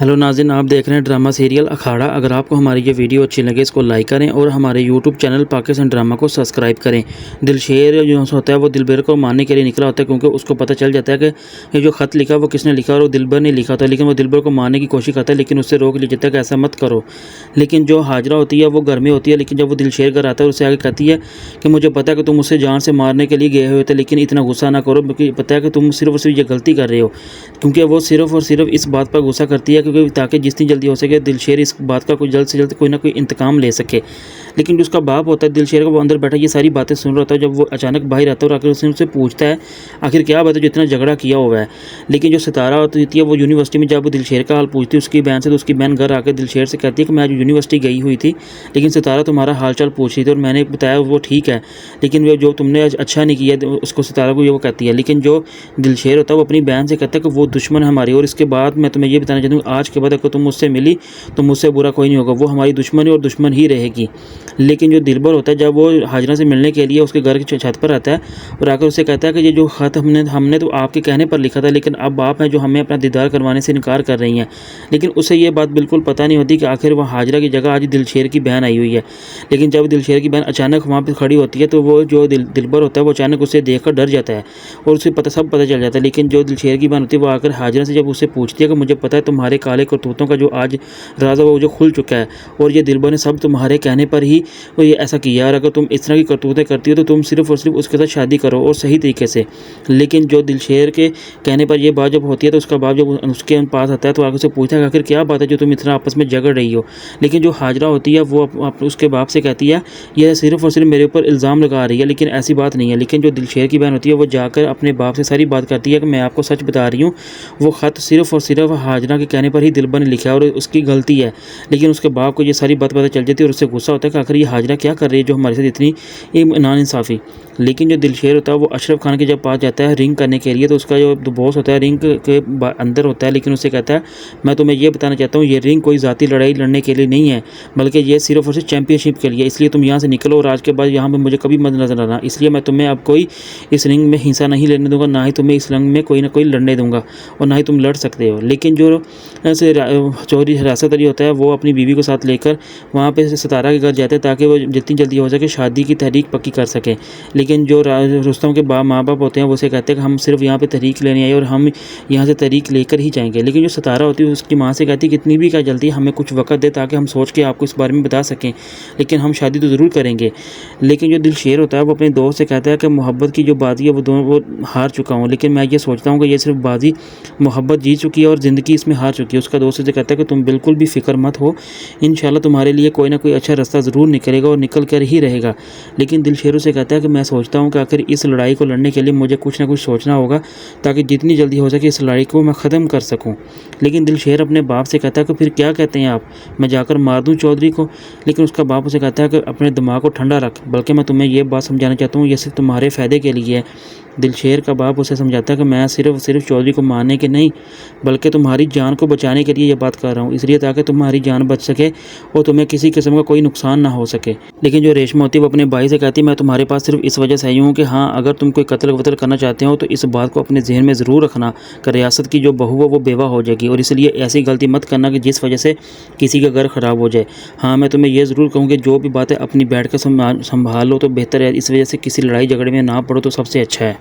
Hello नाज़रीन, आप देख रहे हैं ड्रामा सीरियल अखाड़ा। अगर आपको हमारी ये वीडियो अच्छी लगे इसको लाइक करें और हमारे यूट्यूब चैनल पाकिस्तान ड्रामा को सब्सक्राइब करें। दिलशेर जो होता है वो दिलबर को मारने के लिए निकला होता है, क्योंकि उसको पता चल जाता है कि ये जो ख़त लिखा वो किसने लिखा और वो दिलबर ने लिखा था। लेकिन वो दिलबर को मारने की कोशिश करता है, लेकिन उससे रोक लिया जाता है कि ऐसा मत करो। लेकिन जो हाजरा होती है वो घर में होती है, लेकिन जब वो दिलशेर घर आता है उससे आगे कहती है कि मुझे पता है कि तुम मुझसे जान से मारने के लिए गए हुए थे, लेकिन इतना गुस्सा ना करो, क्योंकि पता है कि तुम सिर्फ और सिर्फ ये गलती कर रहे हो। क्योंकि वो सिर्फ और सिर्फ इस बात पर गुस्सा करती है क्योंकि ताकि जितनी जल्दी हो सके दिलशेर इस बात का कोई जल्द से जल्द कोई ना कोई इंतकाम ले सके। लेकिन जो उसका बाप होता है दिलशेर का, वो अंदर बैठा ये सारी बातें सुन रहा होता है। जब वो अचानक बाहर आता है और आकर उससे पूछता है आखिर क्या बात है जो इतना झगड़ा किया हुआ है। लेकिन जो सितारा होती है वो यूनिवर्सिटी में जब दिलशेर का हाल पूछती है उसकी बहन से, तो उसकी बहन घर आकर दिलशेर से कहती है कि मैं आज यूनिवर्सिटी गई हुई थी, लेकिन सितारा तुम्हारा हाल चाल पूछ रही थी और मैंने बताया वो ठीक है, लेकिन वो जो तुमने आज अच्छा नहीं किया उसको सितारा को ये वो कहती है। लेकिन जो दिलशेर होता है वो अपनी बहन से कहता है कि वो दुश्मन है हमारी, और इसके बाद मैं तुम्हें ये बताना चाहता हूँ आज के बाद अगर तुम मुझसे मिली तो मुझसे बुरा कोई नहीं होगा, वो हमारी दुश्मन है और दुश्मन ही रहेगी। लेकिन जो दिलबर होता है जब वो हाजरा से मिलने के लिए उसके घर की छत पर आता है और आकर उससे कहता है कि ये जो ख़त हमने तो आपके कहने पर लिखा था, लेकिन अब आप हैं जो हमें अपना दीदार करवाने से इनकार कर रही हैं। लेकिन उसे ये बात बिल्कुल पता नहीं होती कि आखिर वह हाजरा की जगह आज दिलशेर की बहन आई हुई है। लेकिन जब दिलशेर की बहन अचानक वहाँ पर खड़ी होती है तो वो जो दिलबर होता है वो अचानक उसे देख कर डर जाता है और उसे सब पता चल जाता है। लेकिन जो दिलशेर की बहन होती है वो आकर हाजरा से जब उससे पूछती है कि मुझे पता है तुम्हारे काले करतूतों का जो आज राज वो जो खुल चुका है और ये दिलबर ने सब तुम्हारे कहने पर ही वो ये ऐसा किया, और अगर तुम इस तरह की करतूतें करती हो तो तुम सिर्फ और सिर्फ उसके साथ शादी करो और सही तरीके से। लेकिन जो दिलशेर के कहने पर यह बात जब होती है तो उसका बाप जब उसके पास आता है तो आगे से पूछता है आखिर क्या बात है जो तुम इतना आपस में झगड़ रही हो। लेकिन जो हाजरा होती है वो उसके बाप से कहती है यह सिर्फ और सिर्फ मेरे ऊपर इल्ज़ाम लगा रही है, लेकिन ऐसी बात नहीं है। लेकिन जो दिलशेर की बहन होती है वो जाकर अपने बाप से सारी बात करती है कि मैं आपको सच बता रही हूँ, वो ख़त सिर्फ और सिर्फ हाजरा के कहने पर ही दिलबर ने लिखा है और उसकी गलती है। लेकिन उसके बाप को ये सारी बात पता चल जाती है और उससे गुस्सा होता है कि आखिर ये हाजरा क्या कर रही है जो हमारे साथ इतनी नाइंसाफ़ी। लेकिन जो दिलशेर होता है वो अशरफ खान के जब पास जाता है रिंग करने के लिए, तो उसका जो बॉस होता है रिंग के अंदर होता है, लेकिन उससे कहता है मैं तुम्हें ये बताना चाहता हूँ ये रिंग कोई ज़ाती लड़ाई लड़ने के लिए नहीं है, बल्कि ये सिर्फ और सिर्फ चैंपियनशिप के लिए, इसलिए तुम यहाँ से निकलो और आज के बाद यहाँ पर मुझे कभी मत नजर आना। इसलिए मैं तुम्हें अब कोई इस रिंग में हिस्सा नहीं लेने दूंगा, ना ही तुम्हें इस रिंग में कोई ना कोई लड़ने दूंगा और ना ही तुम लड़ सकते हो। लेकिन जो चौधरी हिरासत अली होता है वो अपनी बीवी को साथ लेकर वहाँ पे सितारा के घर जाते हैं ताकि वो जितनी जल्दी हो सके शादी की तहरीक पक्की कर सकें। लेकिन जो रुस्तम के माँ बाप होते हैं वो उसे कहते हैं कि हम सिर्फ यहाँ पे तहरीक लेने आए और हम यहाँ से तहरीक लेकर ही जाएंगे। लेकिन जो सितारा होती है उसकी माँ से कहती है कितनी भी क्या जल्दी हमें कुछ वक्त दे ताकि हम सोच के आपको इस बारे में बता सकें, लेकिन हम शादी तो ज़रूर करेंगे। लेकिन जो दिलशेर होता है वो अपने दोस्त से कहता है कि मोहब्बत की जो बाजी है वो दोनों वो हार चुका हूँ, लेकिन मैं ये सोचता हूँ कि ये सिर्फ बाजी मोहब्बत जीत चुकी है और ज़िंदगी इसमें हार चुकी है। उसका दोस्त उसे कहता है कि तुम बिल्कुल भी फ़िक्र मत हो, इंशाल्लाह तुम्हारे लिए कोई ना कोई अच्छा रास्ता ज़रूर निकलेगा और निकल कर ही रहेगा। लेकिन दिलशेर से कहता है कि मैं सोचता हूँ कि आखिर इस लड़ाई को लड़ने के लिए मुझे कुछ ना कुछ सोचना होगा ताकि जितनी जल्दी हो सके इस लड़ाई को मैं ख़त्म कर सकूँ। लेकिन दिलशेर अपने बाप से कहता है कि फिर क्या कहते हैं आप, मैं जाकर मार दूँ चौधरी को। लेकिन उसका बाप उसे कहता है कि अपने दिमाग को ठंडा रख, बल्कि मैं तुम्हें ये बात समझाना चाहता हूँ ये सिर्फ तुम्हारे फ़ायदे के लिए है। दिलशेर का बाप उसे समझाता है कि मैं सिर्फ चौधरी को मारने के नहीं बल्कि तुम्हारी जान को बचाने के लिए ये बात कर रहा हूँ, इसलिए ताकि तुम्हारी जान बच सके और तुम्हें किसी किस्म का कोई नुकसान ना हो सके। लेकिन जो रेशमा होती है वो अपने भाई से कहती है मैं तुम्हारे पास सिर्फ इस वजह से आई हूँ कि हाँ अगर तुम कोई कत्ल वतल करना चाहते हो तो इस बात को अपने जहन में ज़रूर रखना कि रियासत की जो बहू है वो बेवा हो जाएगी, और इसलिए ऐसी गलती मत करना कि जिस वजह से किसी का घर ख़राब हो जाए। हाँ मैं तुम्हें ये ज़रूर कहूँ कि जो भी बातें अपनी बैठ कर संभाल लो तो बेहतर है, इस वजह से किसी लड़ाई झगड़े में ना पड़ो तो सबसे अच्छा है।